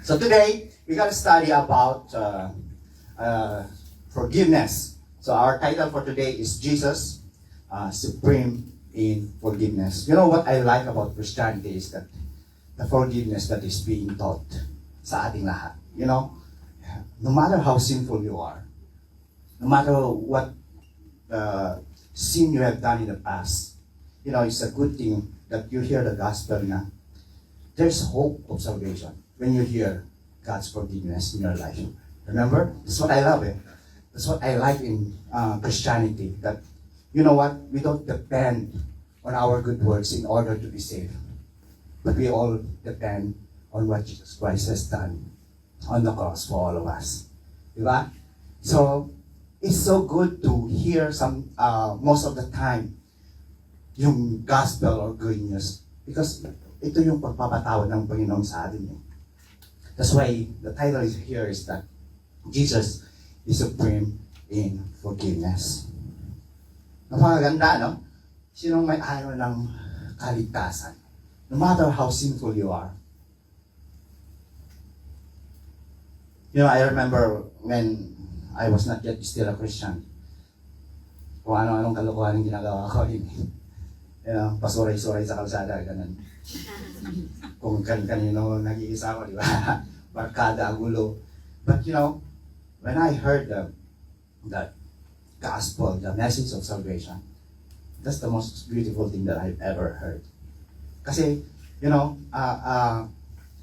So today, we're going to study about forgiveness. So our title for today is Jesus, Supreme in Forgiveness. You know what I like about Christianity is that the forgiveness that is being taught sa ating lahat. You know, no matter how sinful you are, no matter what sin you have done in the past, you know, it's a good thing that you hear the gospel na there's hope of salvation when you hear God's forgiveness in your life. Remember? That's what I love. That's what I like in Christianity. That, you know what? We don't depend on our good works in order to be saved. But we all depend on what Jesus Christ has done on the cross for all of us. Diba? So, it's so good to hear most of the time, yung gospel or good news. Because ito yung pagpapatawad ng Panginoon sa atin. That's why the title is here is that Jesus is supreme in forgiveness. Napakaganda, no? Sinong may ayaw ng kaligtasan? No matter how sinful you are. You know, I remember when I was not yet still a Christian, kung ano-anong kalokohan ang ginagawa ko. You know, pasuray-suray sa kalsada, ganun. Kung kanino nag-iisa ko, di ba? Barkada, gulo. But you know, when I heard that gospel, the message of salvation, that's the most beautiful thing that I've ever heard. Kasi, you know,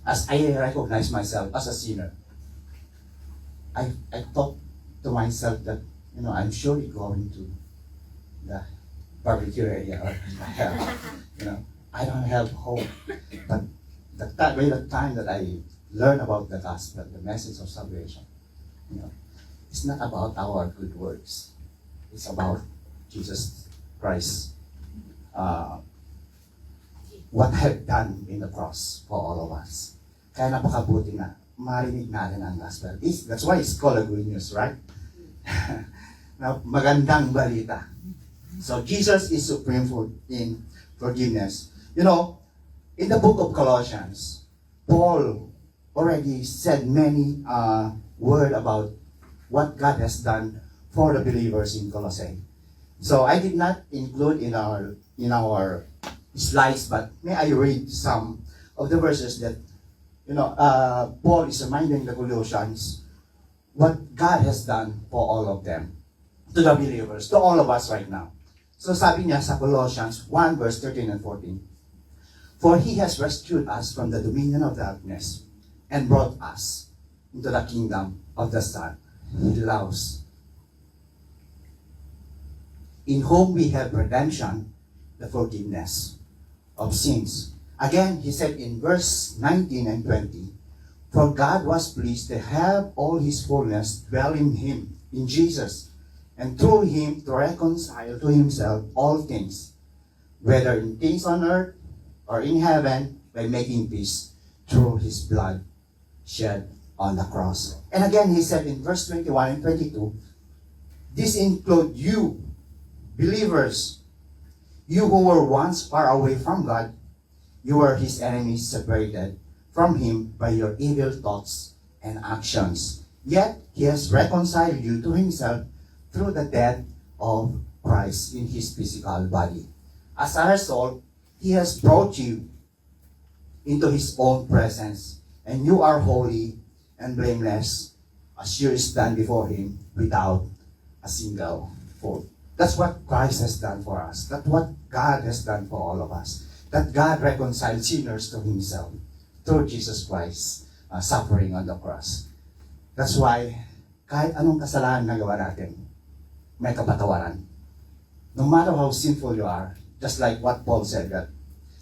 as I recognize myself as a sinner, I thought to myself that, you know, I'm surely going to the barbecue area or hell. You know, I don't have hope. But the time that I learned about the gospel, the message of salvation, you know, it's not about our good works. It's about Jesus Christ. What have done in the cross for all of us. Kaya napakabuti na marinig natin ang gospel. That's why it's called a good news, right? Na magandang balita. So Jesus is supreme in forgiveness. You know, in the book of Colossians, Paul already said many words about what God has done for the believers in Colossae. So I did not include in our slides, but may I read some of the verses that, you know, Paul is reminding the Colossians what God has done for all of them, to the believers, to all of us right now. So sabi niya sa Colossians 1 verse 13 and 14, "For He has rescued us from the dominion of darkness and brought us into the kingdom of the Son He loves, in whom we have redemption, the forgiveness of sins." Again, he said in verse 19 and 20, "For God was pleased to have all His fullness dwell in Him, in Jesus, and through Him to reconcile to Himself all things, whether in things on earth or in heaven, by making peace through His blood shed on the cross." And again, he said in verse 21 and 22, "This include you, believers, you who were once far away from God, you were His enemies, separated from Him by your evil thoughts and actions. Yet He has reconciled you to Himself through the death of Christ in His physical body. As a result, He has brought you into His own presence, and you are holy and blameless as you stand before Him without a single fault." That's what Christ has done for us. That's what God has done for all of us. That God reconciled sinners to Himself through Jesus Christ suffering on the cross. That's why, kahit anong kasalanan na gawa natin, may kapatawaran. No matter how sinful you are, just like what Paul said, that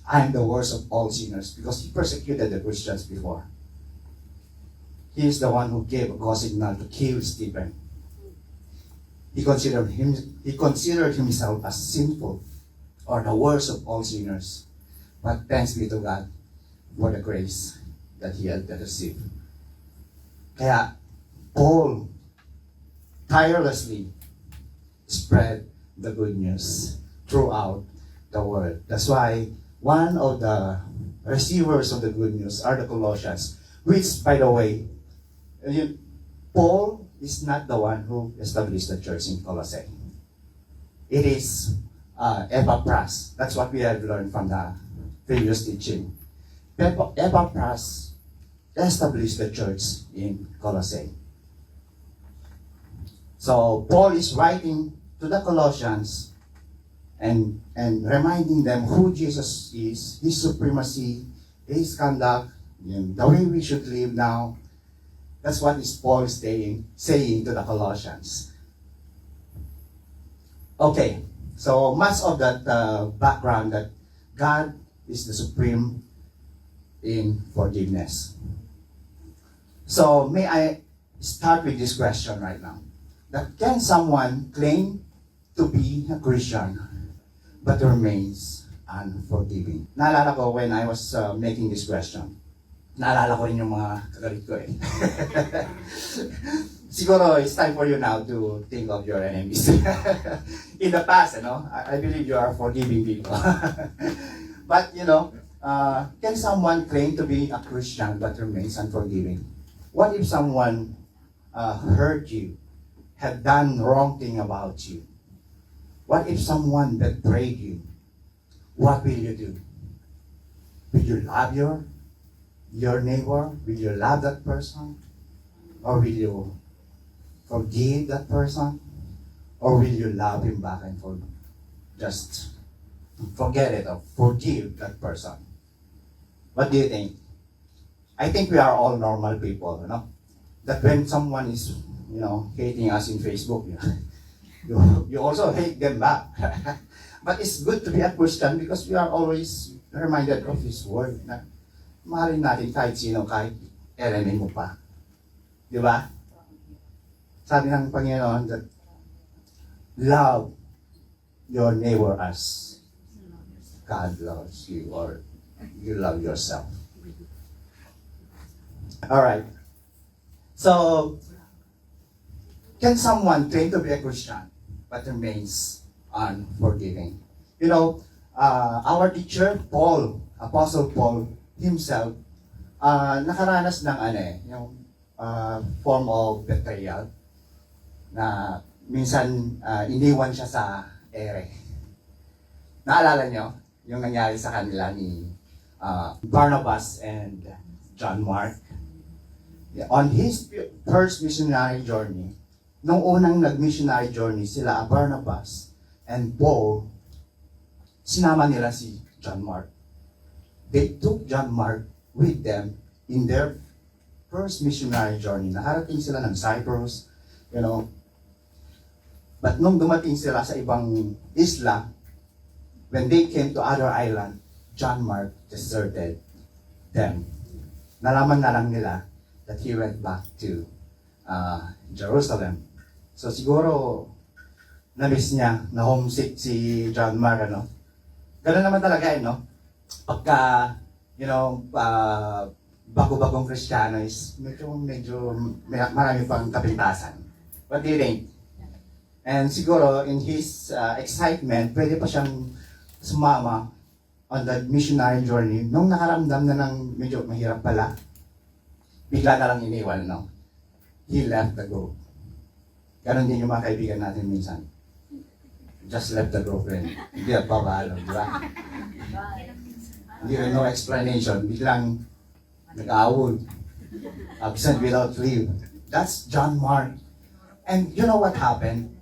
I am the worst of all sinners, because he persecuted the Christians before. He is the one who gave a go signal to kill Stephen. He considered himself as sinful, or the worst of all sinners. But thanks be to God for the grace that he had received. Kaya Paul tirelessly spread the good news throughout the world. That's why one of the receivers of the good news are the Colossians. Which, by the way, Paul is not the one who established the church in Colossae. It is Epaphras. That's what we have learned from the previous teaching. Epaphras established the church in Colossae. So Paul is writing to the Colossians and reminding them who Jesus is, his supremacy, his conduct, the way we should live now. That's what is Paul saying to the Colossians. Okay, so much of that background that God is the supreme in forgiveness. So may I start with this question right now. That can someone claim to be a Christian but remains unforgiving? Naalala ko when I was making this question. Naalala ko rin yung mga kagalit ko eh. Siguro it's time for you now to think of your enemies. In the past, I believe you are forgiving people. But, can someone claim to be a Christian but remains unforgiving? What if someone hurt you, had done wrong thing about you? What if someone betrayed you? What will you do? Will you love your neighbor? Will you love that person? Or will you forgive that person? Or will you love him back and just forget it or forgive that person? What do you think? I think we are all normal people, that when someone is, hating us in Facebook, you also hate them back. But it's good to be a Christian because we are always reminded of His Word na mahalin natin kahit sino, kahit enemy mo pa. Di ba? Sabi ng Panginoon that love your neighbor as God loves you or you love yourself. Alright. So, can someone claim to be a Christian but remains unforgiving? Our teacher, Paul, Apostle Paul himself, nakaranas ng yung form of betrayal na minsan iniwan siya sa ere. Naalala nyo yung nangyari sa kanila ni Barnabas and John Mark? On his first missionary journey, nung unang nag-missionary journey sila, Barnabas and Paul, sinama nila si John Mark. They took John Mark with them in their first missionary journey. Nakarating sila ng Cyprus, But nung dumating sila sa ibang isla, when they came to other island, John Mark deserted them. Nalaman na lang nila that he went back to Jerusalem. So siguro, na-miss niya, na-homesick si John Mark, Ganun naman talaga, Pagka, bago-bagong Kristiyano is medyo marami pang kapintasan. What do you think? And siguro, in his excitement, pwede pa siyang sumama on that missionary journey. Nung nakaramdam na ng medyo mahirap pala, bigla na lang iniwan, He left the group. Ganon din yung mga kaibigan natin minsan. Just left the group rin. Hindi at babalo, di ba? No explanation. Biglang nag-aawol. Absent without leave. That's John Mark. And you know what happened?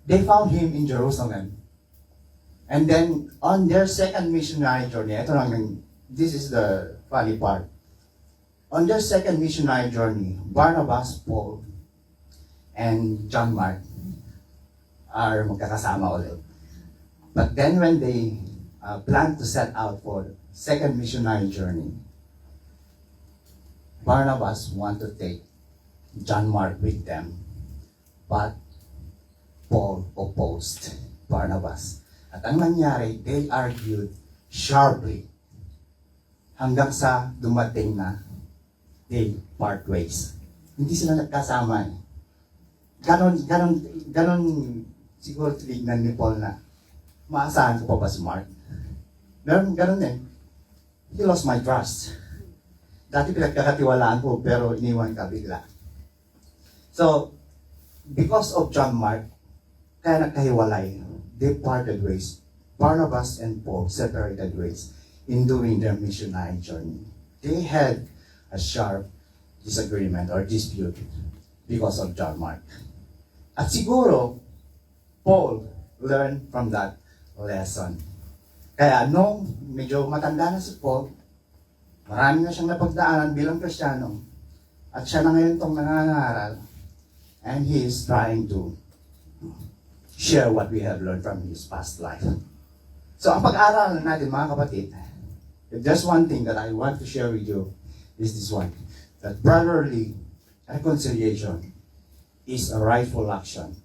They found him in Jerusalem. And then, on their second missionary journey, this is the funny part. On their second missionary journey, Barnabas, Paul, and John Mark are magkakasama ulit. But then when they planned to set out for second missionary journey, Barnabas wanted to take John Mark with them, but Paul opposed Barnabas. At ang nangyari, they argued sharply hanggang sa dumating na they part ways. Hindi sila nagkasama. Ganon siguro tinignan ni Paul na maasahan ko pa ba si Mark? Ganon din. He lost my trust. Dati pinagkakatiwalaan ko, pero iniwan ka bigla. So, because of John Mark, kaya nagkahiwalay. They parted ways. Barnabas and Paul separated ways in doing their missionary journey. They had a sharp disagreement or dispute because of John Mark. At siguro, Paul learned from that lesson. Kaya nung medyo matanda na si Paul, marami na siyang napagdaanan bilang Kristiyano, at siya na ngayon itong nangangaral, and he is trying to share what we have learned from his past life. So ang pag-aaral natin mga kapatid, if there's one thing that I want to share with you, is this one, that brotherly reconciliation is a rightful action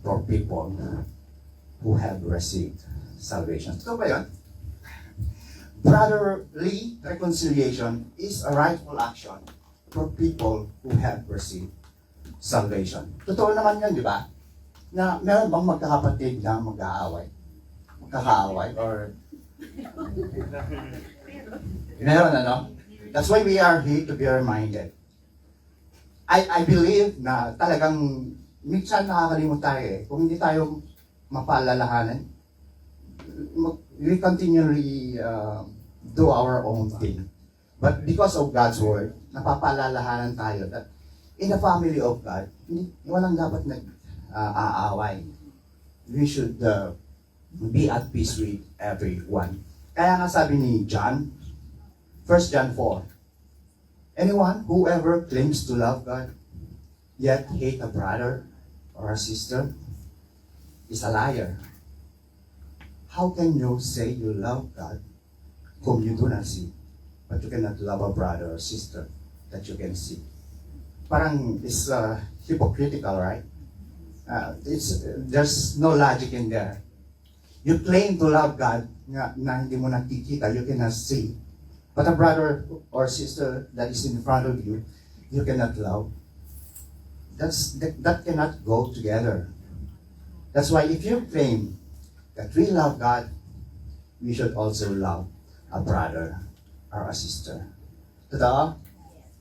for people who have received salvation. Ito ba yun? Brotherly reconciliation is a rightful action for people who have received salvation. Totoo naman yun, di ba? Na meron bang magkakapatid na mag-aaway? Magkakaaway? Or... meron, ano? That's why we are here to be reminded. I believe na talagang minsan nakakalimut tayo eh. Kung hindi tayo mapaalalahanan, we continually do our own thing. But because of God's word, napapaalalahanan tayo that in the family of God, walang dapat nag-aaway. We should be at peace with everyone. Kaya nga sabi ni John, 1 John 4, anyone who ever claims to love God, yet hate a brother or a sister, is a liar. How can you say you love God whom you do not see, but you cannot love a brother or sister that you can see? Parang it's hypocritical, right? There's no logic in there. You claim to love God na hindi mo nakikita, you cannot see. But a brother or sister that is in front of you, you cannot love. That cannot go together. That's why if you claim that we love God, we should also love a brother or a sister. Totoo?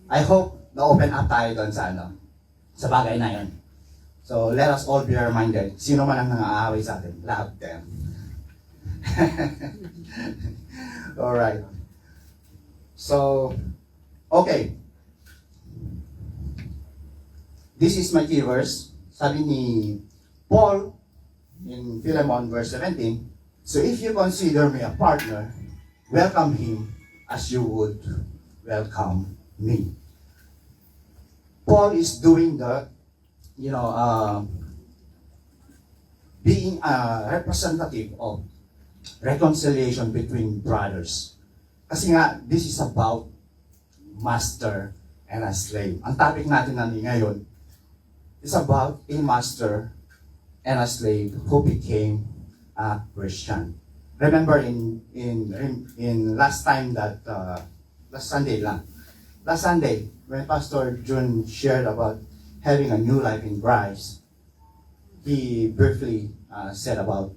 I hope na-open up tayo doon sa bagay na yun. So let us all be reminded, sino man ang nangaaway sa atin, love them. Alright. So, okay. This is my key verse. Sabi ni Paul in Philemon verse 17, so if you consider me a partner, welcome him as you would welcome me. Paul is doing the, being a representative of reconciliation between brothers. Kasi nga, this is about master and a slave. Ang topic natin ngayon is about a master and a slave who became a Christian. Remember in last time that, last Sunday, when Pastor June shared about having a new life in Christ, he briefly said about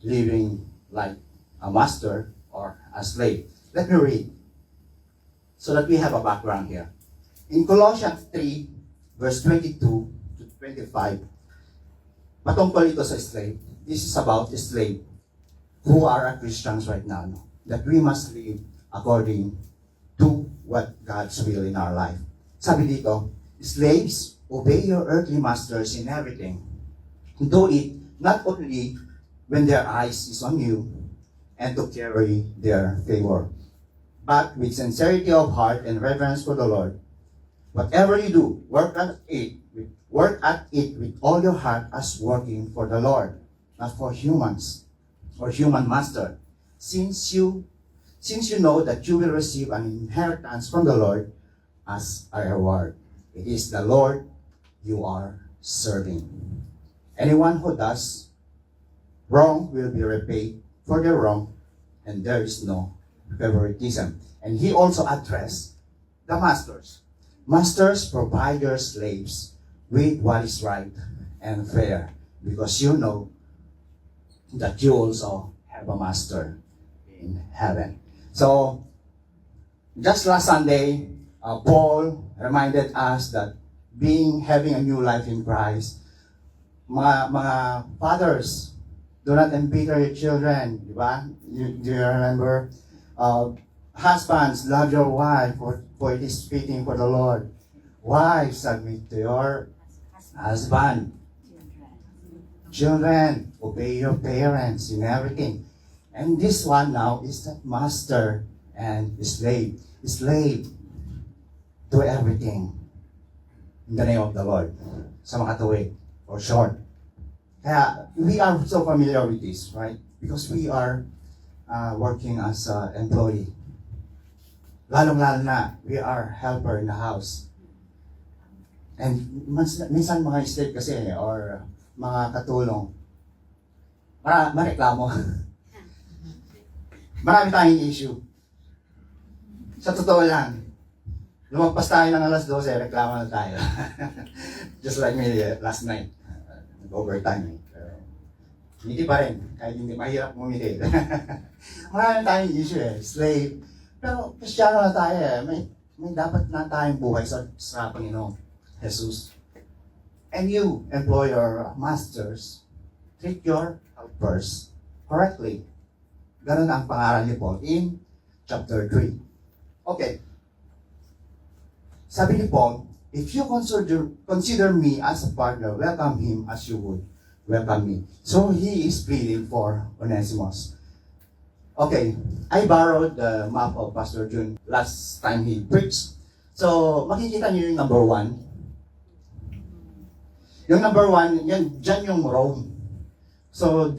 living like a master or a slave. Let me read so that we have a background here. In Colossians 3, verse 22 to 25, patungkol ito sa slave. This is about the slave who are Christians right now, no? That we must live according to what God's will in our life. Sabi dito, slaves, obey your earthly masters in everything. Do it not only when their eyes is on you and to carry their favor, but with sincerity of heart and reverence for the Lord. Whatever you do, work at it with all your heart as working for the Lord, not for humans or human master. Since you know that you will receive an inheritance from the Lord as a reward. It is the Lord you are serving. Anyone who does wrong will be repaid for their wrong, and there is no favoritism. And he also addressed the masters. Masters, provide your slaves with what is right and fair, because you know that you also have a master in heaven. So, just last Sunday, Paul reminded us that having a new life in Christ, mga fathers, do not embitter your children, di ba? Do you remember? Husbands, love your wife, for it is fitting for the Lord. Wives, submit to your husband. Children, obey your parents in everything. And this one now is that master and slave. Slave to everything in the name of the Lord. Sa makatuwid or short. Kaya we are so familiar with this, right? Because we are working as an employee. Lalong-lalo na, we are helper in the house. And minsan mga slave kasi or mga katulong, mareklamo. Marami tayong issue. Sa totoo lang, lumagpas tayo ng alas 12, reklamo na tayo. Just like me last night. Overtime. Hindi pa rin. Kahit hindi mahirap ngumiti. Marami tayong issue slave. Pero Kristiyano na tayo may dapat na tayong buhay sa Panginoon, Jesus. And you, employer, masters, treat your helpers correctly. Ganun ang pangaral ni Paul in chapter 3. Okay. Sabi ni Paul, if you consider me as a partner, welcome him as you would welcome me. So he is pleading for Onesimus. Okay, I borrowed the map of Pastor June last time he preached. So makikita niyo yung number 1. Yung number 1, dyan yung Rome. So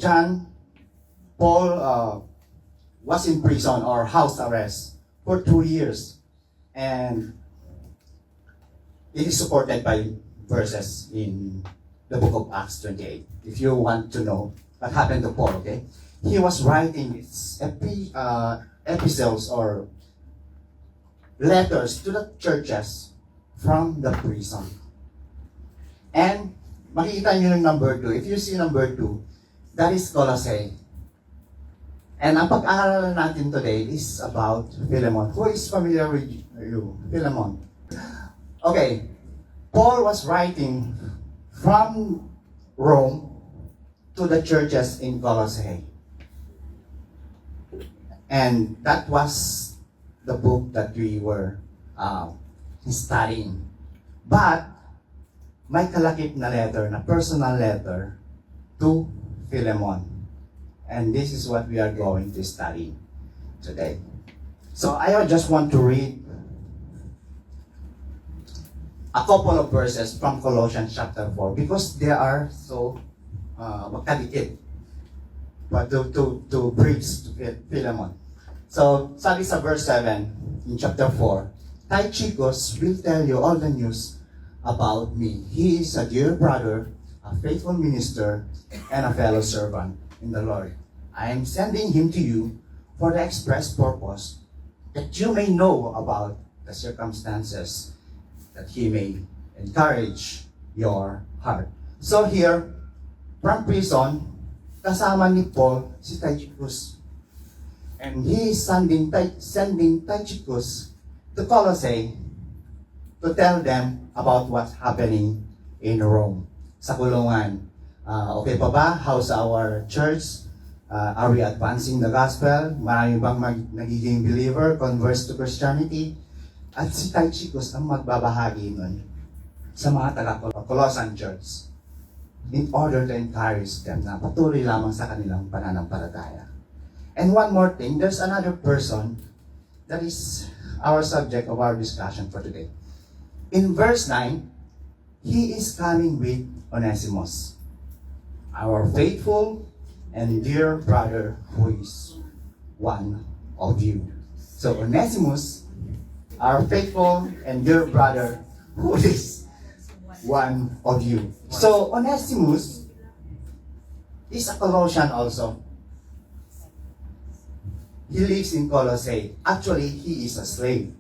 Paul was in prison or house arrest for 2 years. And it is supported by verses in the book of Acts 28. If you want to know what happened to Paul, okay? He was writing epistles or letters to the churches from the prison. And makikita nyo yung number 2. If you see number 2, that is Colossae. And ang pag-aaralan natin today is about Philemon. Who is familiar with you? Philemon. Okay, Paul was writing from Rome to the churches in Colossae. And that was the book that we were studying. But, may kalakip na letter, na personal letter to Philemon. And this is what we are going to study today. So, I just want to read a couple of verses from Colossians chapter 4 because they are so magkadikit but to preach to Philemon. So, sabi sa verse 7 in chapter 4, Tychicus will tell you all the news about me. He is a dear brother, a faithful minister, and a fellow servant in the Lord. I am sending him to you for the express purpose that you may know about the circumstances, that he may encourage your heart. So here, from prison, kasama ni Paul si Tychicus. And he is sending Tychicus to Colossae to tell them about what's happening in Rome, sa kulungan. Okay pa ba? How's our church? Are we advancing the gospel? Marami bang nagiging believer, converts to Christianity? At si Tychicus ang magbabahagi nun sa mga taga-Colossian church in order to encourage them na patuloy lamang sa kanilang pananampalataya. And one more thing, there's another person that is our subject of our discussion for today. In verse 9, he is coming with Onesimus, our faithful and dear brother who is one of you. So Onesimus, our faithful and dear brother who is one of you. So Onesimus is a Colossian also. He lives in Colossae. Actually, he is a slave.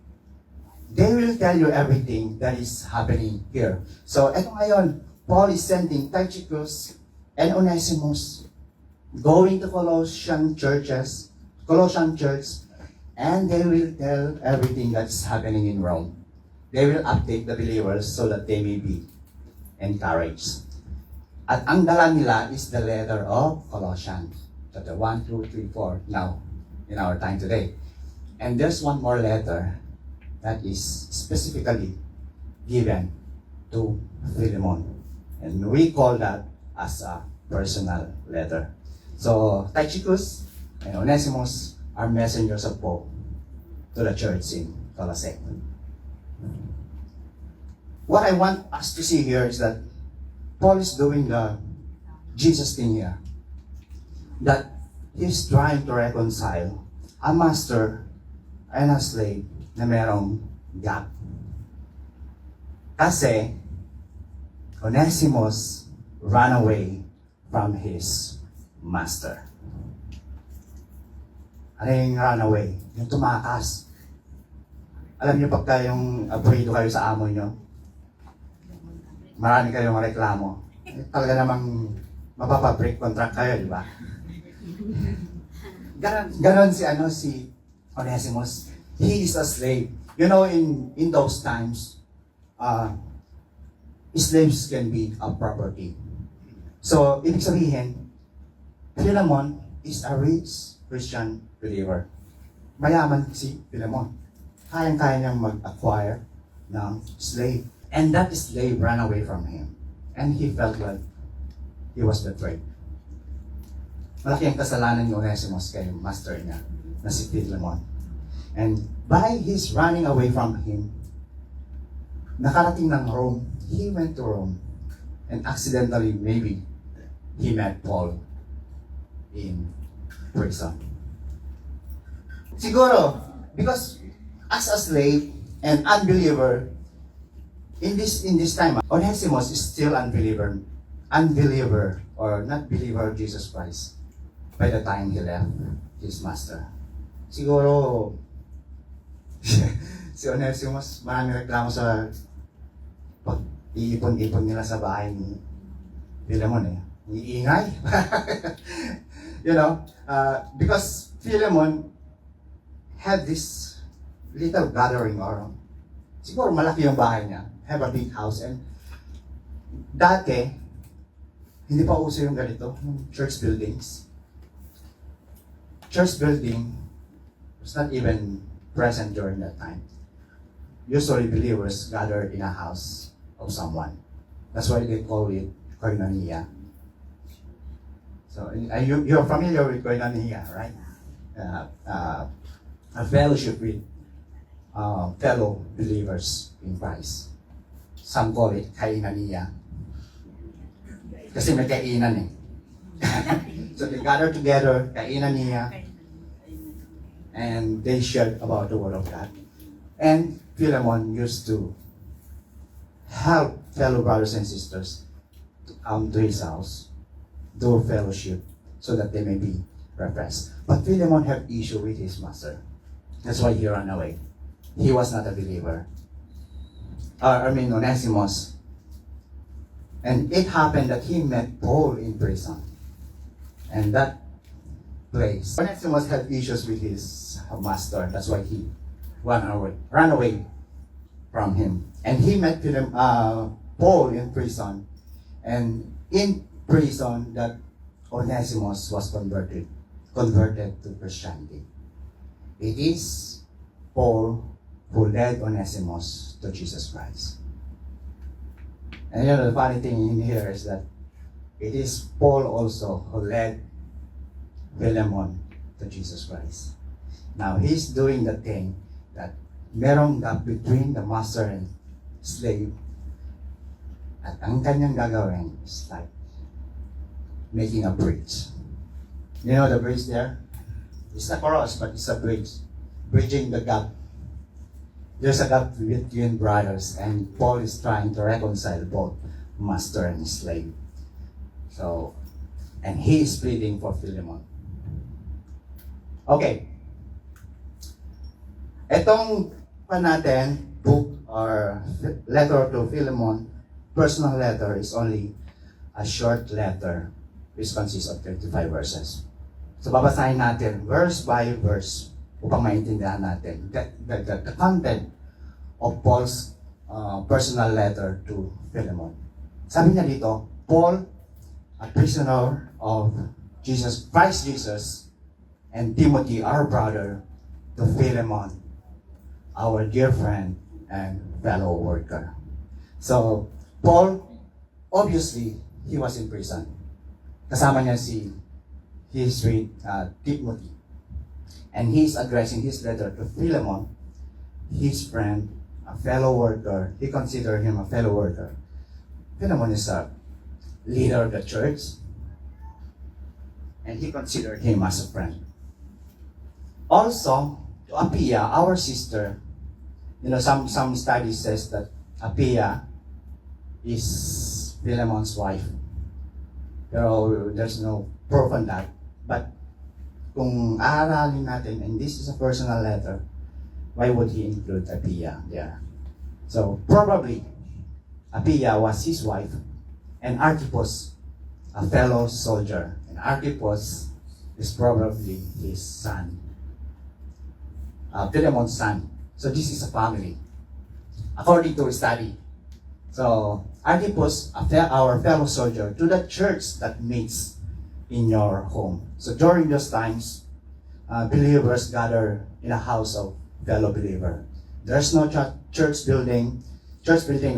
They will tell you everything that is happening here. So, eto ngayon, Paul is sending Tychicus and Onesimus going to Colossian church, and they will tell everything that's happening in Rome. they will update the believers so that they may be encouraged. At ang dala nila is the letter of Colossians, chapter 1, 2, 3, 4, now, in our time today. And there's one more letter that is specifically given to Philemon. And we call that as a personal letter. So, Tychicus and Onesimus are messengers of Paul to the church in Colossae. What I want us to see here is that Paul is doing the Jesus thing here. That he's trying to reconcile a master and a slave na merong gap. Kasi Onesimus ran away from his master. Ano yung run away? Yung tumakas. Alam niyo pagka yung abrido kayo sa amo niyo, marami kayong reklamo. Talaga namang mapapabreak contract kayo, di ba? Ganon si Onesimus. He is a slave. You know, in those times, slaves can be a property. So, ibig sabihin, Philemon is a rich Christian believer. Mayaman si Philemon. Kayang-kaya niyang mag-acquire ng slave. And that slave ran away from him. And he felt like he was betrayed. Malaki ang kasalanan ni Onesimus kay master niya na si Philemon. And by his running away from him, nakarating ng Rome. He went to Rome. And accidentally, maybe, he met Paul in prison. Siguro, because as a slave and unbeliever, in this time, Onesimus is still unbeliever or not believer of Jesus Christ by the time he left his master. Siguro, si Onesimus, maraming reklamo sa pag-iipon-ipon nila sa bahay ni Philemon eh. Iingay. You know, because Philemon had this little gathering or siguro malaki yung bahay niya, have a big house, and dati hindi pa uso yung ganito, yung church buildings. Church building was not even present during that time. Usually believers gathered in a house of someone. That's why they call it koinonia. So you're familiar with koinonia, right? A fellowship with fellow believers in Christ. Some call it kainania. Kasi may kainan eh. So they gather together, kainania, and they shared about the Word of God. And Philemon used to help fellow brothers and sisters to come to his house, do fellowship, so that they may be refreshed. But Philemon had issue with his master. That's why he ran away. He was not a believer. Onesimus. And it happened that he met Paul in prison. And that place, Onesimus had issues with his master. That's why he ran away from him. And he met Paul in prison. And in prison, that Onesimus was converted to Christianity. It is Paul who led Onesimus to Jesus Christ. And you know, the funny thing in here is that it is Paul also who led Philemon to Jesus Christ. Now, he's doing the thing that merong gap between the master and slave. At ang kanyang gagawin is like making a bridge. You know the bridge there? It's not for us, but it's a bridge. Bridging the gap. There's a gap between brothers, and Paul is trying to reconcile both master and slave. So, and he is pleading for Philemon. Okay. Etong book or letter to Philemon, personal letter, is only a short letter which consists of 35 verses. So babasahin natin verse by verse upang maintindihan natin the content of Paul's personal letter to Philemon. Sabi niya dito, Paul, a prisoner of Christ Jesus, and Timothy, our brother, to Philemon, our dear friend and fellow worker. So, Paul, obviously, he was in prison. Kasama niya his sweet Timothy. And he's addressing his letter to Philemon, his friend, a fellow worker. He considered him a fellow worker. Philemon is a leader of the church, and he considered him as a friend. Also, to Apphia, our sister, some studies says that Apphia is Philemon's wife. Pero there's no proof on that. But kung aaralin natin, and this is a personal letter, why would he include Apphia there? So probably Apphia was his wife, and Archippus, a fellow soldier. And Archippus is probably his son. Philemon's son. So this is a family, according to a study. So Archippus, our fellow soldier, to the church that meets in your home. So during those times, believers gather in a house of fellow believer. There's no church building. Church building,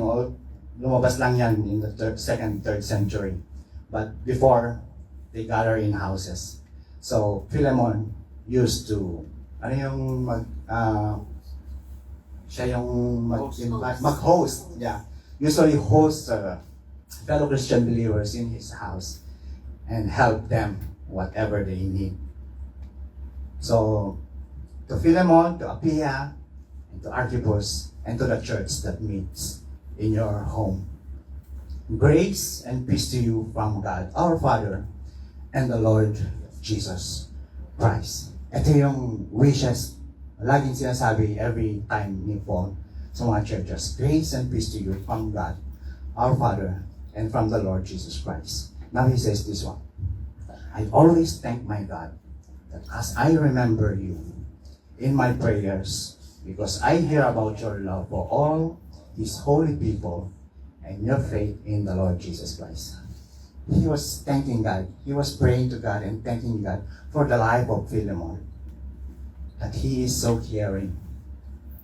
lumabas lang yan in the second, third century. But before, they gather in houses. So Philemon used to siya yung mag-host. Yeah. Usually host fellow Christian believers in his house and help them whatever they need. So, to Philemon, to Apphia, and to Archippus, and to the church that meets in your home. Grace and peace to you from God, our Father, and the Lord Jesus Christ. Ito yung wishes, laging sinasabi every time ni Paul sa mga churches. Grace and peace to you from God, our Father, and from the Lord Jesus Christ. Now he says this one. I always thank my God that as I remember you in my prayers, because I hear about your love for all His holy people and your faith in the Lord Jesus Christ. He was thanking God. He was praying to God and thanking God for the life of Philemon. That he is so caring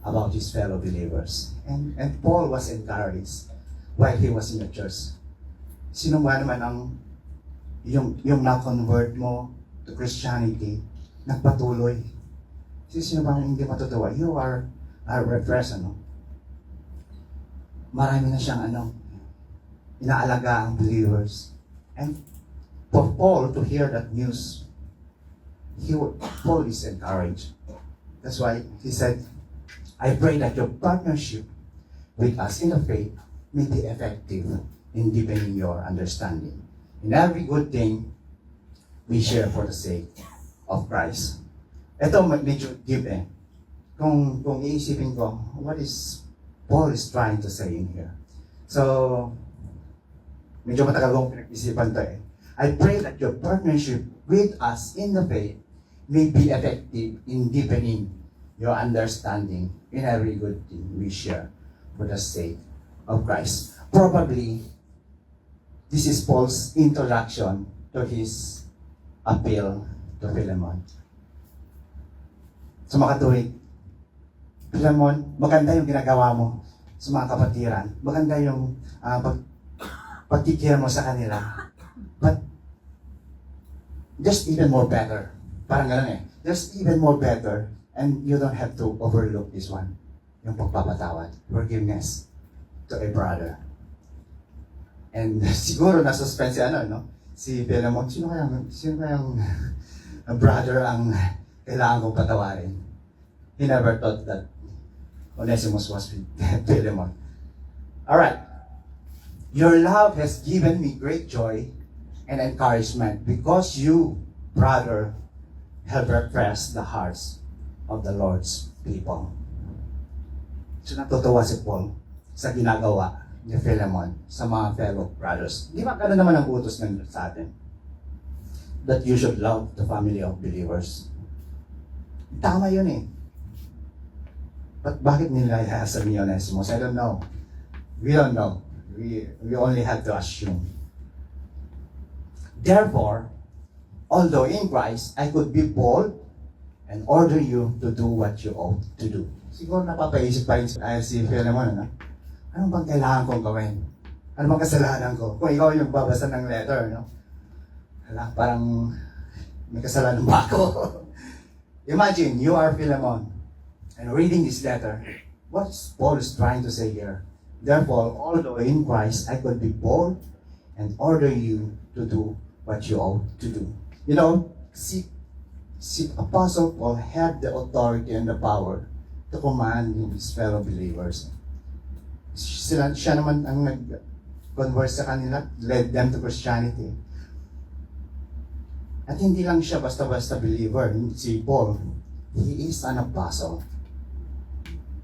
about his fellow believers. And Paul was encouraged while he was in the church. Sino ba naman ang yung na-convert mo to Christianity, nagpatuloy? Sino ba hindi matutuwa? You are refreshed, Marami na siyang inaalaga ang believers. And for Paul to hear that news, Paul is encouraged. That's why he said, I pray that your partnership with us in the faith may be effective in deepening your understanding. In every good thing, we share for the sake of Christ. Ito medyo deep Kung iisipin ko, what is Paul is trying to say in here? So, medyo matagal kong pinag-isipan to I pray that your partnership with us in the faith may be effective in deepening your understanding in every good thing we share for the sake of Christ. Probably, this is Paul's introduction to his appeal to Philemon. Sa mga tuwid, Philemon, maganda yung ginagawa mo sa mga kapatiran. Maganda yung pagkikira mo sa kanila. But, just even more better. Parang gano'n Just even more better. And you don't have to overlook this one. Yung pagpapatawad. Forgiveness to a brother. And siguro na-suspense si Philemon. Sino kayang brother ang kailangan kong patawarin? He never thought that Onesimus was with Philemon. Alright. Your love has given me great joy and encouragement because you, brother, have refreshed the hearts of the Lord's people. So natutuwa si Paul sa ginagawa ni Philemon sa mga fellow brothers. Di ba gano'n naman ang utos ng sa atin? That you should love the family of believers. Tama yun But bakit nila ihasa ni Onesimus? I don't know. We don't know. We only have to assume. Therefore, although in Christ, I could be bold and order you to do what you ought to do. Siguro napapaisip pa rin si Philemon, ano? Ano bang kailangan kong gawin? Ano bang kasalanan ko? Kung ikaw yung babasa ng letter, no? Hala, parang may kasalanan ba ako? Imagine, you are Philemon and reading this letter. What Paul is trying to say here? Therefore, although in Christ, I could be bold and order you to do what you ought to do. You know, si Apostle Paul had the authority and the power to command his fellow believers. Siya naman ang nag-converse sa kanila, led them to Christianity. At hindi lang siya basta-basta believer, si Paul. He is an apostle.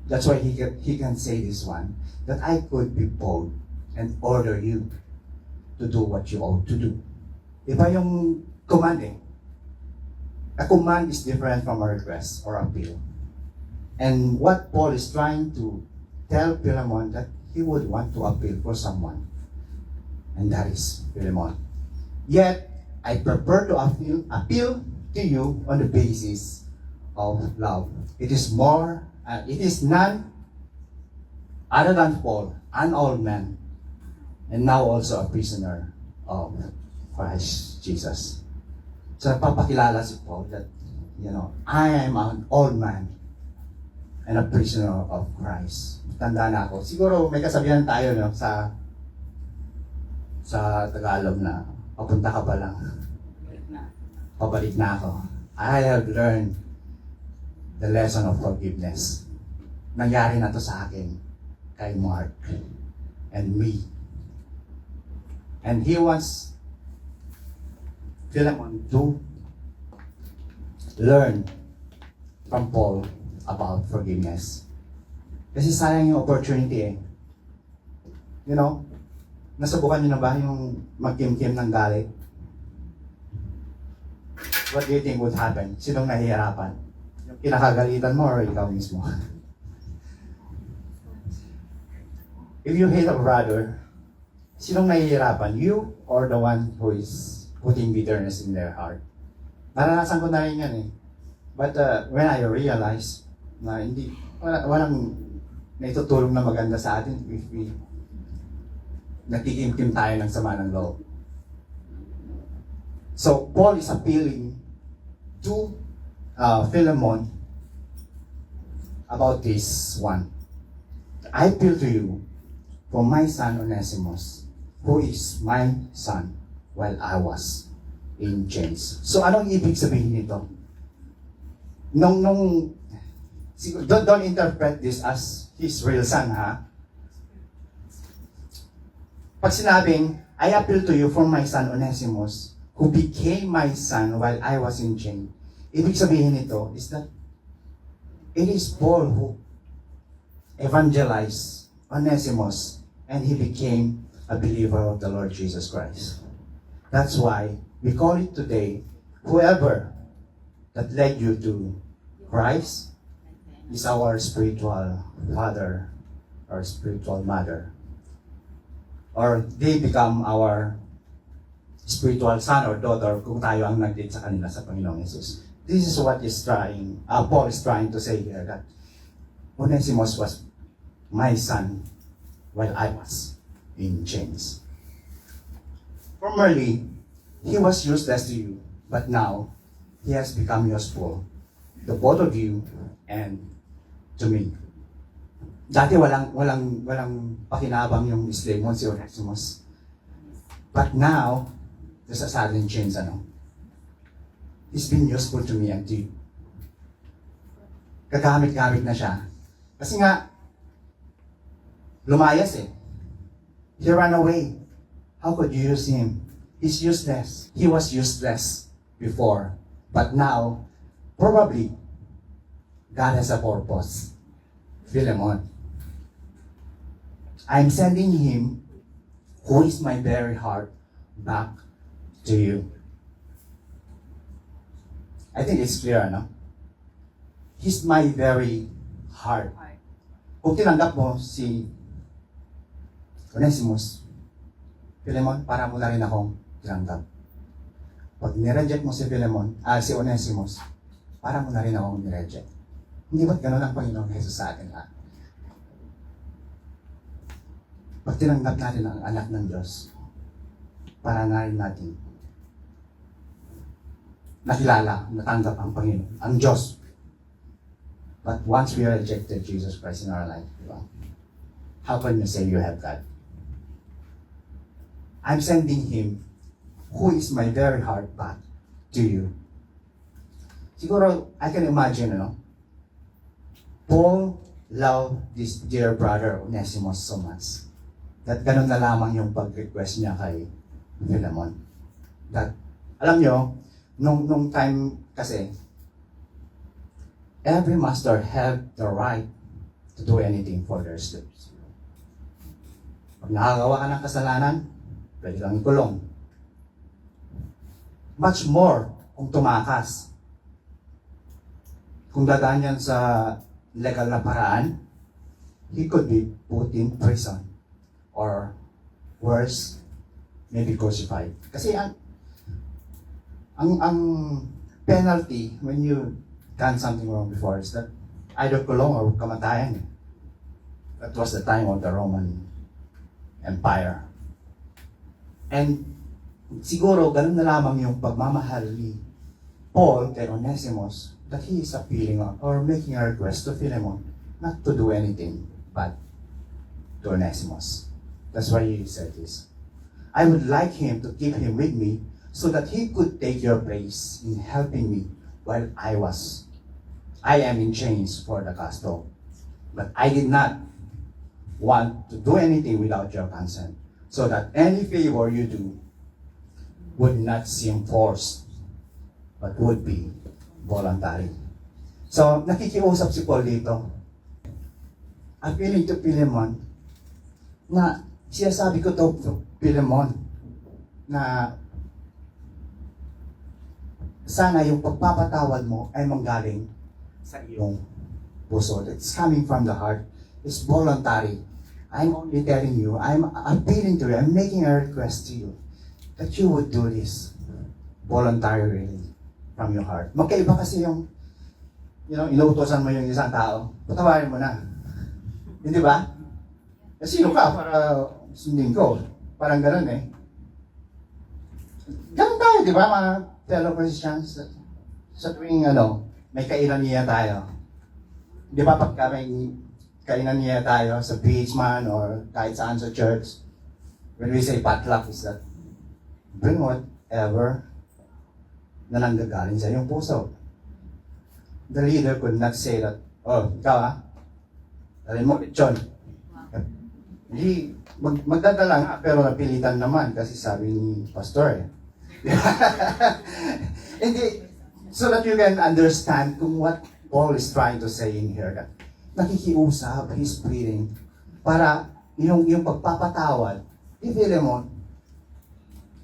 That's why he can say this one, that I could be bold and order you to do what you ought to do. Iba yung commanding. A command is different from a request or appeal. And what Paul is trying to tell Philemon, that he would want to appeal for someone. And that is Philemon. Yet, I prefer to appeal to you on the basis of love. It is none other than Paul, an old man, and now also a prisoner of Christ Jesus. So napapakilala si Paul that, I am an old man and a prisoner of Christ. Tanda na ako. Siguro may kasabihan tayo, no, sa Tagalog na, papunta ka pa lang. Pabalik na ako. I have learned the lesson of forgiveness. Nangyari na to sa akin, kay Mark and me. And he wants Philemon to learn from Paul about forgiveness. Kasi sayang yung opportunity eh. Nasubukan nyo na ba yung magkim-kim ng galit? What do you think would happen? Sinong nahihirapan? Yung kinakagalitan mo or ikaw mismo? If you hate a brother, sinong nahihirapan? You or the one who is putting bitterness in their heart? Naranasan ko na rin yan eh. But when I realized na walang naitutulong na maganda sa atin if we nagtikim-kim tayo ng sama ng loob. So, Paul is appealing to Philemon about this one. I appeal to you for my son Onesimus, who is my son while I was in chains. So, anong ibig sabihin nito? Don't interpret this as his real son, ha? Pag sinabing, I appeal to you for my son Onesimus, who became my son while I was in chains. Ibig sabihin nito is that it is Paul who evangelized Onesimus and he became a believer of the Lord Jesus Christ. That's why we call it today, whoever that led you to Christ is our spiritual father or spiritual mother. Or they become our spiritual son or daughter kung tayo ang nag-lead sa kanila sa Panginoong Jesus. This is what Paul is trying to say here, that Onesimus was my son while I was in chains. Formerly, he was useless to you, but now he has become useful to both of you and to me. Dati walang pakinabang yung slave mo si Onesimus. But now, there's a sudden change, He's been useful to me and to you. Kagamit-gamit na siya. Kasi nga, lumayas eh. He ran away. How could you use him? He's useless. He was useless before. But now, probably, God has a purpose. Philemon. I'm sending him, who is my very heart, back to you. I think it's clear, He's my very heart. Kung tinanggap mo si Onesimus, Philemon, para mo na rin akong tinanggap. Pag nireject mo si si Onesimus, para mo na rin akong nireject. Hindi ba't ganun ang Panginoong Jesus sa atin lahat? Pag tinanggap natin ang anak ng Diyos, para na rin natin nakilala, natanggap ang Panginoon, ang Diyos. But once we rejected Jesus Christ in our life, di ba? How can you say you have God? I'm sending Him, who is my very heart, back to you. Siguro, I can imagine, Paul loved this dear brother Onesimus so much that ganun na lamang yung pag-request niya kay Philemon. That, alam nyo, nung time kasi, every master have the right to do anything for their slaves. Pag nakagawa ka ng kasalanan, pwede kang ikulong. Much more kung tumakas. Kung dadaan yan sa legal na paraan, he could be put in prison or worse, maybe crucified. Kasi ang penalty when you done something wrong before is that either kulong or kamatayan. That was the time of the Roman Empire. And siguro ganun na lamang yung pagmamahal ni Paul kay Onesimus that he is appealing on or making a request to Philemon not to do anything but to Onesimus. That's why he said this. I would like him to keep him with me so that he could take your place in helping me while I am in chains for the gospel. But I did not want to do anything without your consent, so that any favor you do would not seem forced, but would be voluntary. So, nakikiusap si Paul dito. Appealing to Philemon, na siya sabi ko to Philemon, na sana yung pagpapatawad mo ay manggaling sa iyong puso. It's coming from the heart. It's voluntary. I'm only telling you, I'm appealing to you, I'm making a request to you that you would do this voluntarily from your heart. Magkaiba kasi yung, inuutosan mo yung isang tao, patawarin mo na. Hindi ba? Kasi sino ka para sundin ko? Parang ganun eh. Ganun tayo, di ba, mga fellow Christians? Sa tuwing, may kainan niya tayo. Di ba, pagka may kainan niya tayo sa beach man or kahit saan sa church, when we say potluck is that bring whatever na nanggagaling sa iyong puso. The leader could not say that, oh, ikaw dalhin mo lechon. Hindi, magdadala nga, pero napilitan naman kasi sabi ni pastor eh. Hindi, so that you can understand kung what Paul is trying to say in here, that nakikiusap, he's pleading, para yung pagpapatawad, ni Philemon,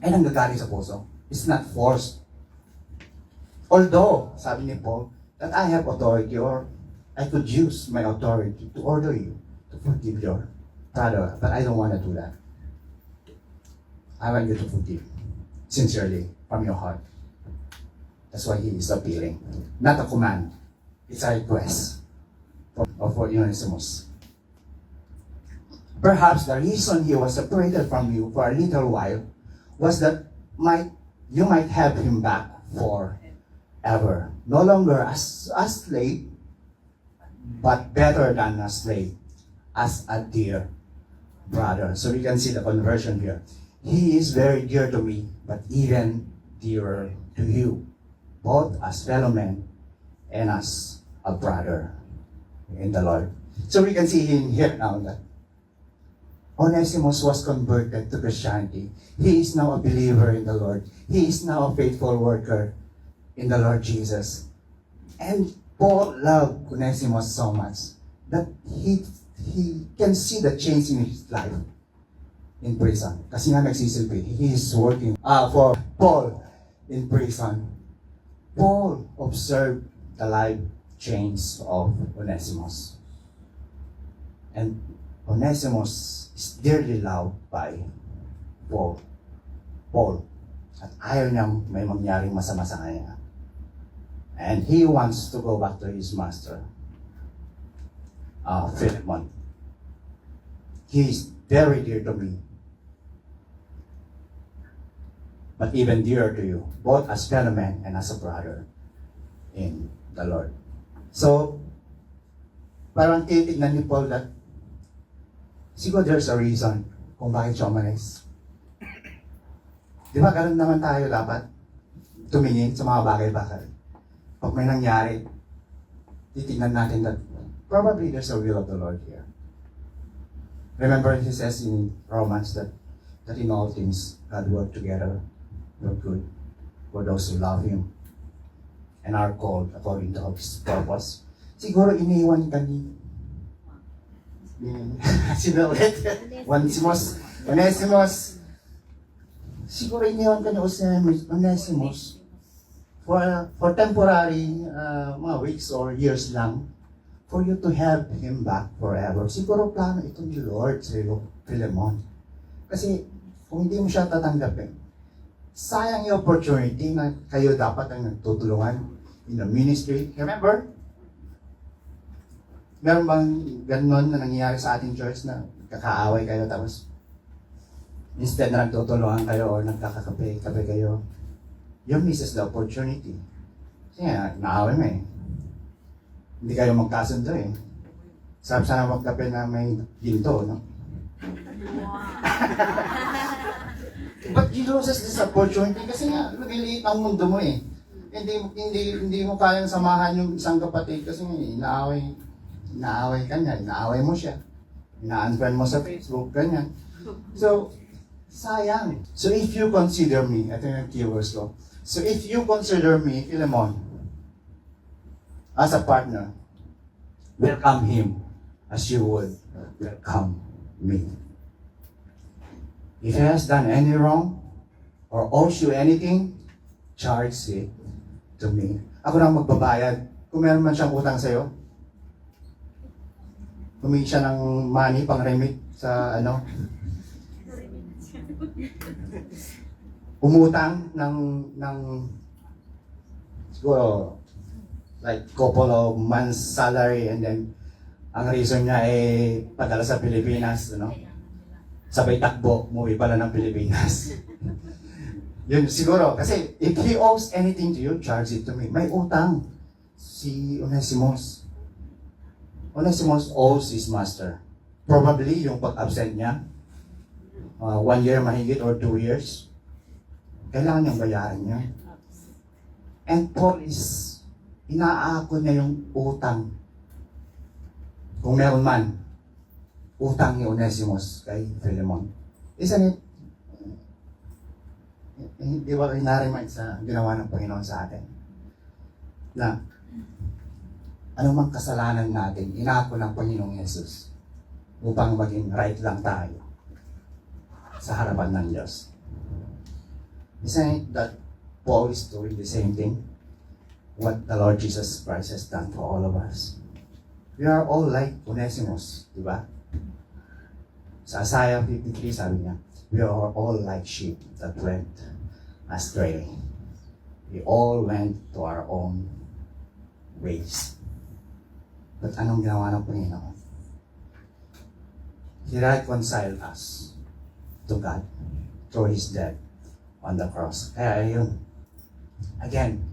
ay nanggagaling sa puso. It's not forced. Although, sabi ni Paul, that I have authority or I could use my authority to order you to forgive your brother, but I don't want to do that. I want you to forgive sincerely from your heart. That's why he is appealing. Not a command. It's a request for Onesimus. Perhaps the reason he was separated from you for a little while was that you might have him back forever. No longer as a slave, but better than a slave, as a dear brother. So we can see the conversion here. He is very dear to me, but even dearer to you, both as fellow men and as a brother in the Lord. So we can see in here now that Onesimus was converted to Christianity. He is now a believer in the Lord. He is now a faithful worker in the Lord Jesus. And Paul loved Onesimus so much that he can see the change in his life in prison. Kasi nga nagsisilbi, he is working for Paul in prison. Paul observed the life change of Onesimus. And Onesimus is dearly loved by Paul. Paul. At ayaw niyang may mangyaring masama sa kanya. And he wants to go back to his master, Philemon. He is very dear to me, but even dearer to you, both as fellow man and as a brother in the Lord. So, parang titignan ni Paul that siguro there's a reason kung bakit siya umalis. Di ba, ganun naman tayo dapat tumingin sa mga bagay-bagay. Pag may nangyari, titignan natin that probably there's a will of the Lord here. Remember, he says in Romans that in all things, God work together for good for those who love Him and are called according to His purpose. Siguro iniwan ka ni sino ulit? Onesimus. Siguro iniwan ka ni Onesimus for temporary mga weeks or years lang for you to have him back forever. Siguro plano ito ni Lord sa iyo, Philemon. Kasi kung hindi mo siya tatanggapin, sayang yung opportunity na kayo dapat ang nagtutulungan in the ministry. Remember? Meron bang ganon na nangyayari sa ating church na kakaaway kayo tapos instead na nagtutulungan kayo or nagkakape kayo, you misses the opportunity. Kasi nga, naaway mo eh. Hindi kayo magkasundo eh. Sarap sana magkape na may ginto, no? But you loses this opportunity kasi nga, lumiliit ang mundo mo eh. Hindi mo kayang samahan yung isang kapatid kasi inaaway ka niya, inaaway mo siya. Ina-unfriend mo sa Facebook, ganyan. So, sayang. So if you consider me, ito yung keywords ko. So if you consider me, Philemon, as a partner, welcome him as you would welcome me. If he has done any wrong or owes you anything, charge it to me. Ako na magbabayad. Kung meron man siyang utang sa'yo, humingi siya ng money pang remit sa umutang ng siguro like couple of months salary and then ang reason niya ay padala sa Pilipinas, sabay takbo, umuwi pala ng Pilipinas. Yun siguro, kasi if he owes anything to you, charge it to me. May utang si Onesimus. Onesimus owes his master. Probably yung pag-absent niya, 1 year mahigit or 2 years, kailangan niyang bayaran niya. And Paul is, inaako niya yung utang. Kung meron man, utang ni Onesimus kay Philemon. Isn't it? Di ba inarimay sa ginawa ng Panginoon sa atin? Na, anumang kasalanan natin, inaako ng Panginoong Jesus upang maging right lang tayo sa harapan ng Diyos. Isn't it that Paul is doing the same thing? What the Lord Jesus Christ has done for all of us. We are all like Onesimus, di ba? Sa Isaiah 53, sabi niya, we are all like sheep that went astray. We all went to our own ways. But anong ginawa ng Panginoon? He reconciled us to God through His death on the cross. Kaya ayun. Again,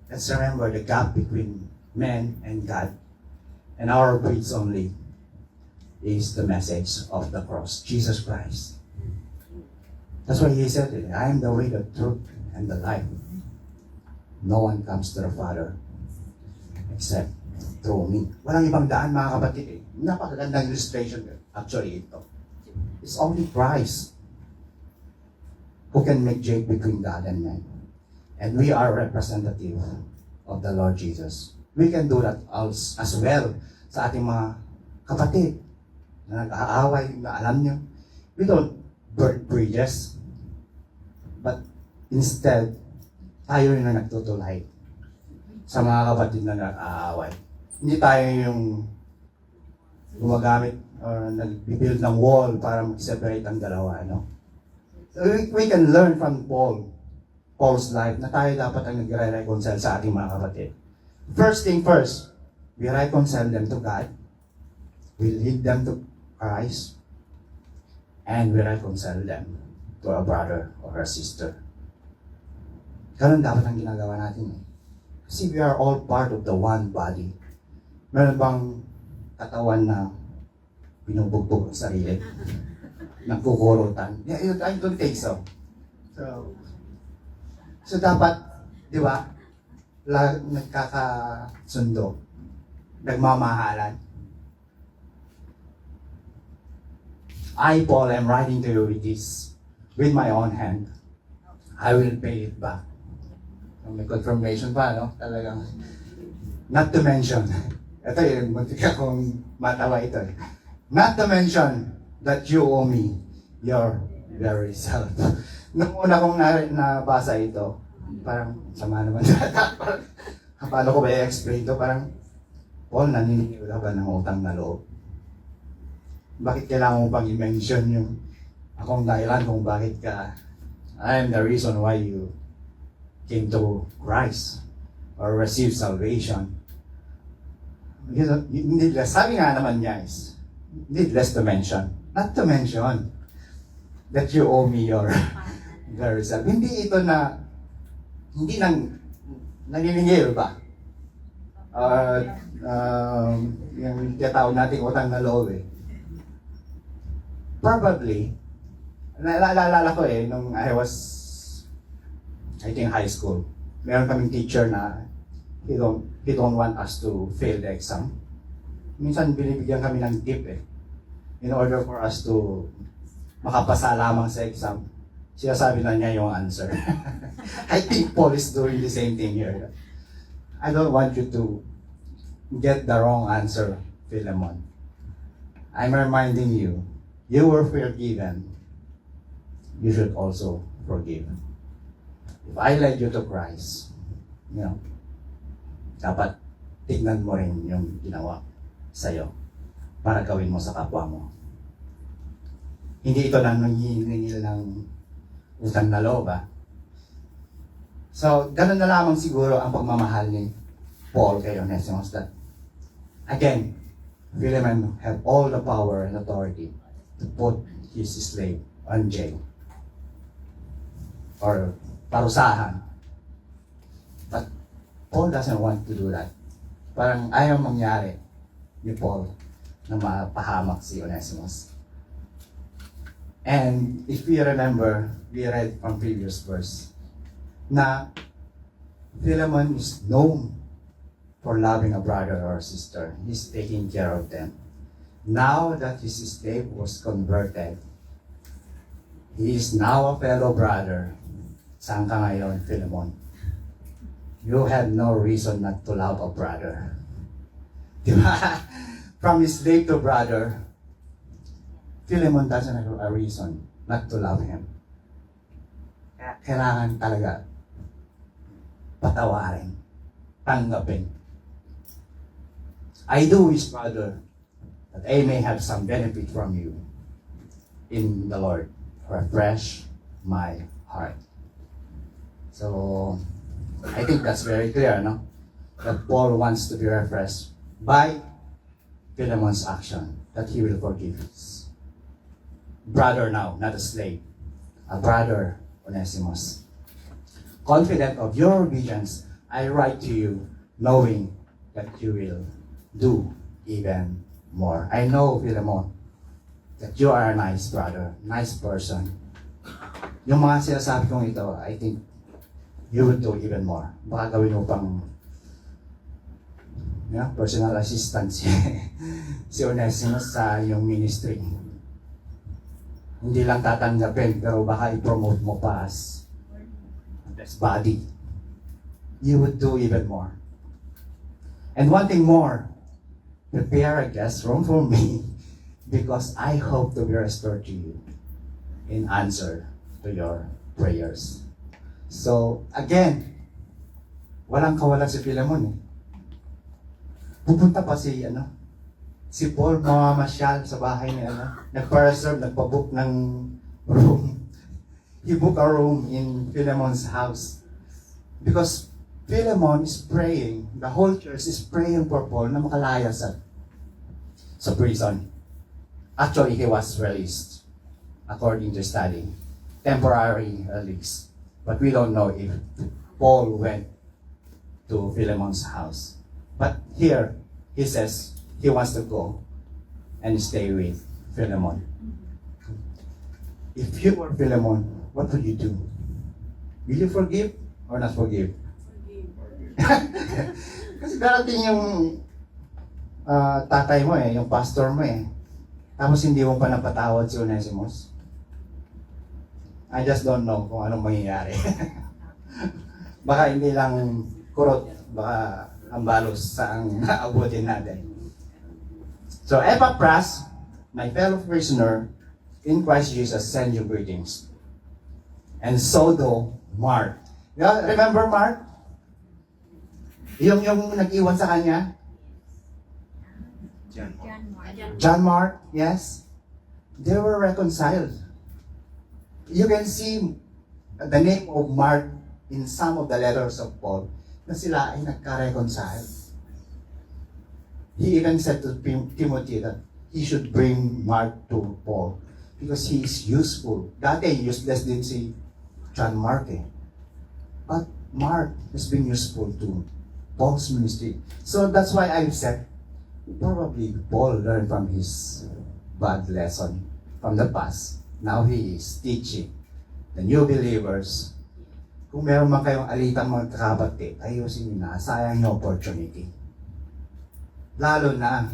let's remember the gap between men and God and our breeds only is the message of the cross, Jesus Christ. That's why He said it, I am the way, the truth, and the life. No one comes to the Father except through me. Walang ibang daan, mga kapatid eh. Napakagandang illustration actually ito. It's only Christ who can make jake between God and man. And we are representative of the Lord Jesus. We can do that as well sa ating mga kapatid na nag-aaway, na alam nyo. We don't burn bridges. But instead, tayo rin na nagtutulay sa mga kapatid na nag-aaway. Hindi tayo yung gumagamit nag-build ng wall para mag-separate ang dalawa, no? So we can learn from Paul's life na tayo dapat ang nagre-reconcile sa ating mga kapatid. First thing first, we reconcile them to God. We lead them to Christ. And we reconcile them to a brother or a sister. Ganun dapat ang ginagawa natin. Kasi we are all part of the one body. Meron bang katawan na binubugbog ang sarili? Nagkukurutan? Yeah, I don't think so. So dapat, di ba, nagkakasundo, nagmamahalan. I, Paul, am writing to you with my own hand. I will pay it back. May confirmation pa, no? Talagang, not to mention, ito yung muntik akong matawa ito. Not to mention that you owe me your very self. Nung una kong nabasa ito, parang sama naman data. Paano ko ba i-explain ito? Parang, Paul, naninigil ka ba ng utang na loob? Bakit kailangan mo pang i-mention yung akong dahilan kung bakit ka, I am the reason why you came to Christ or received salvation. Needless, sabi nga naman niya is, needless to mention, not to mention that you owe me your very self. Hindi ito na, hindi nang naniningil ba? Yung tinatawag nating utang na loob eh. Probably, naalala ko nung I think high school, meron kaming teacher na he don't want us to fail the exam. Minsan binibigyan kami ng tip in order for us to makapasa lamang sa exam. Sinasabi na niya yung answer. I think Paul is doing the same thing here. I don't want you to get the wrong answer, Philemon. I'm reminding you, you were forgiven. You should also forgive. If I led you to Christ, dapat tignan mo rin yung ginawa sa'yo para gawin mo sa kapwa mo. Hindi ito na nanginingil ng utang na loob, So, ganun na lamang siguro ang pagmamahal ni Paul kay Onesimus that, again, Philemon have all the power and authority to put his slave on jail or parusahan. But Paul doesn't want to do that. Parang ayaw mangyari ni Paul na mapahamak si Onesimus. And if you remember, we read from previous verse na Philemon is known for loving a brother or sister. He's taking care of them. Now that his slave was converted, he is now a fellow brother. Saan ka ngayon, Philemon? You have no reason not to love a brother. Diba? From slave to brother, Philemon doesn't have a reason not to love him. Kailangan talaga patawarin, tanggapin. I do wish, brother, that I may have some benefit from you in the Lord. Refresh my heart. So, I think that's very clear, no? That Paul wants to be refreshed by Philemon's action, that he will forgive his brother now, not a slave, a brother, Onesimus. Confident of your obedience, I write to you, knowing that you will do even more. I know, Philemon, that you are a nice brother, nice person. Yung mga sinasabi kong ito, I think you will do even more. Baka gawin mo pang personal assistant si Onesimus sa iyong ministry. Hindi lang tatanggapin, pero baka i-promote mo pa as body. You would do even more. And one thing more, prepare a guest room for me because I hope to be restored to you in answer to your prayers. So, again, walang kawalan si Philemon. Pupunta pa si Si Paul mamamasyal sa bahay niya, nagpa-reserve, nagpa-book ng room. He booked a room in Philemon's house. Because Philemon is praying, the whole church is praying for Paul na makalaya sa prison. Actually, he was released, according to study. Temporary release. But we don't know if Paul went to Philemon's house. But here, he says he wants to go and stay with Philemon. If you were Philemon, what would you do? Will you forgive or not forgive? Kasi darating yung tatay mo yung pastor mo tapos hindi mo pa napatawad si Onesimus. I just don't know kung anong mangyayari. Baka hindi lang kurot, baka ang balos sa ang naabutin natin. So Epaphras, my fellow prisoner in Christ Jesus, send you greetings. And so do Mark. Remember Mark? Yung nag-iwan sa kanya? John Mark, yes. They were reconciled. You can see the name of Mark in some of the letters of Paul na sila ay nagka-reconcile. He even said to Timothy that he should bring Mark to Paul because he is useful. Dati useless din si John Mark But Mark has been useful to Paul's ministry. So that's why I've said probably Paul learned from his bad lesson from the past. Now he is teaching the new believers. Kung meron man kayong alitang mga kakabati, ayusin nyo na, sayang yung opportunity. Lalo na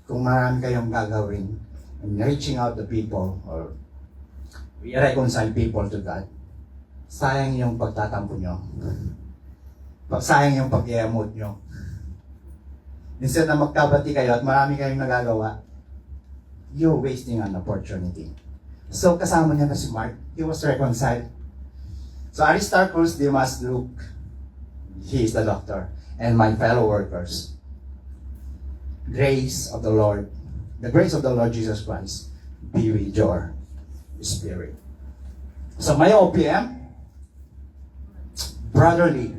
kung marami kayong gagawin in reaching out the people or reconcile people to God, sayang yung pagtatampo nyo. Sayang yung pag-iamot nyo. Instead na magkabati kayo at marami kayong nagagawa, you're wasting an opportunity. So kasama niya na si Mark. He was reconciled. So Aristarchus, Demas, Luke, he is the doctor, and my fellow workers. Grace of the Lord, the grace of the Lord Jesus Christ be with your spirit. So my OPM, brotherly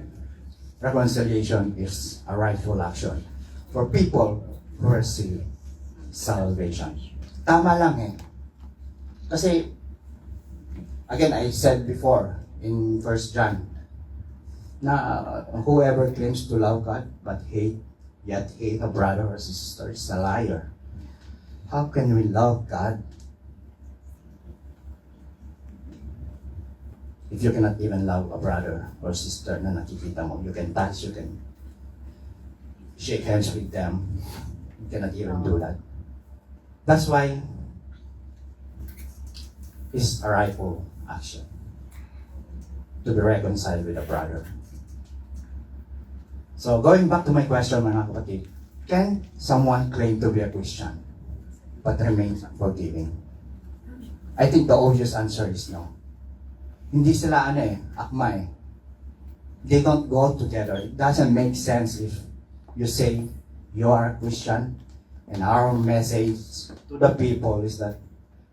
reconciliation is a rightful action for people who receive salvation. Tama lang Kasi, again, I said before in 1 John, na whoever claims to love God but yet hate a brother or sister is a liar. How can we love God if you cannot even love a brother or sister na nakikita mo? You can touch, you can shake hands with them. You cannot even do that. That's why it's a rightful action to be reconciled with a brother. So going back to my question, mga kapatid, can someone claim to be a Christian but remain unforgiving? I think the obvious answer is no. Hindi sila akma They don't go together. It doesn't make sense if you say you are a Christian and our message to the people is that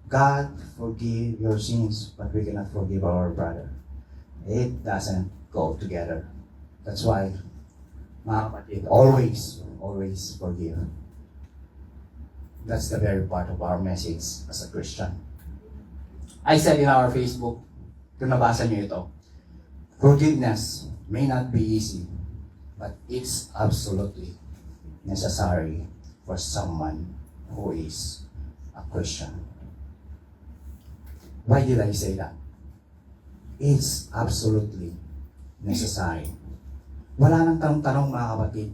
God forgive your sins, but we cannot forgive our brother. It doesn't go together. That's why, mga kapatid, always forgive. That's the very part of our message as a Christian. I said in our Facebook, kung nabasa niyo ito, forgiveness may not be easy, but it's absolutely necessary for someone who is a Christian. Why did I say that? It's absolutely necessary. Wala nang tanong-tanong, mga kapatid.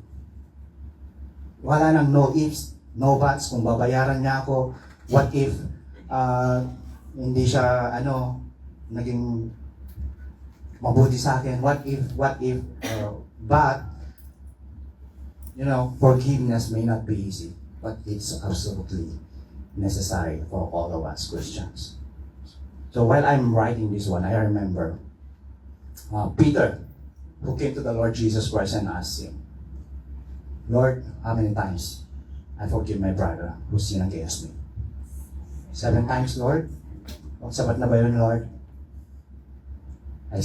Wala nang no ifs, no buts. Kung babayaran niya ako, what if hindi siya naging mabuti sa akin? What if, but forgiveness may not be easy, but it's absolutely necessary for all of us Christians. So while I'm writing this one, I remember Peter, who came to the Lord Jesus Christ and asked him, Lord, how many times I forgive my brother who sinned against me. 7 times, Lord? O, sapat na ba yun, Lord? I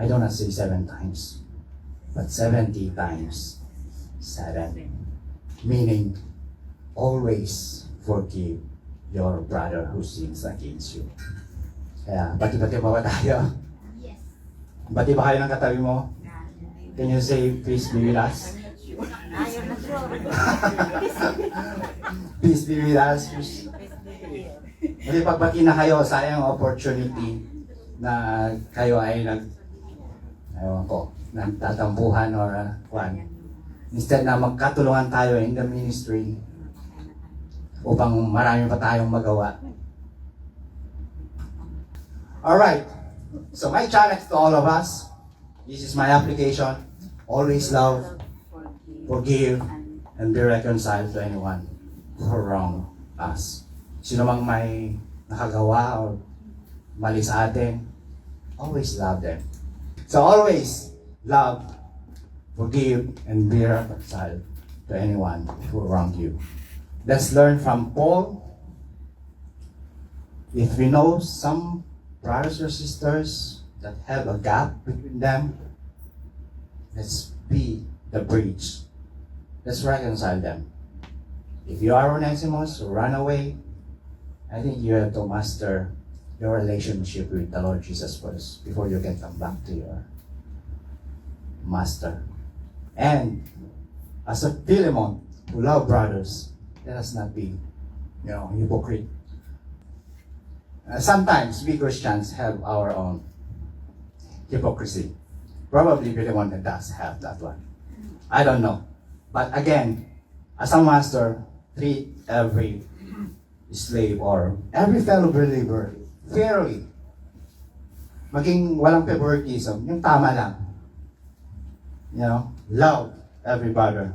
do not say 7 times, but 70 times 7. Meaning, always forgive your brother who sins against you. Kaya, bati-bati ba tayo? Yes. Bati ba kayo ng katabi mo? Can you say, peace be with us? Ayaw na sure. Peace be with us. Hindi pagbati na kayo, sayang opportunity na kayo ay nagtatampuhan or instead na magkatulungan tayo in the ministry upang marami pa tayong magawa. Alright, so my challenge to all of us, this is my application, always love, forgive, and be reconciled to anyone who wrong us. Sino mang may nakagawa o mali sa atin, always love them. So always love, forgive, and be reconciled to anyone who wronged you. Let's learn from Paul. If we know some brothers or sisters that have a gap between them, let's be the bridge. Let's reconcile them. If you are Onesimus, run away. I think you have to master your relationship with the Lord Jesus first before you can come back to your master. And as a Philemon who love brothers, let us not be, hypocrite. Sometimes we Christians have our own hypocrisy. Probably Philemon does have that one. I don't know. But again, as a master, treat every slave or every fellow believer fairly. Maging walang favoritism, yung tama lang. Love every brother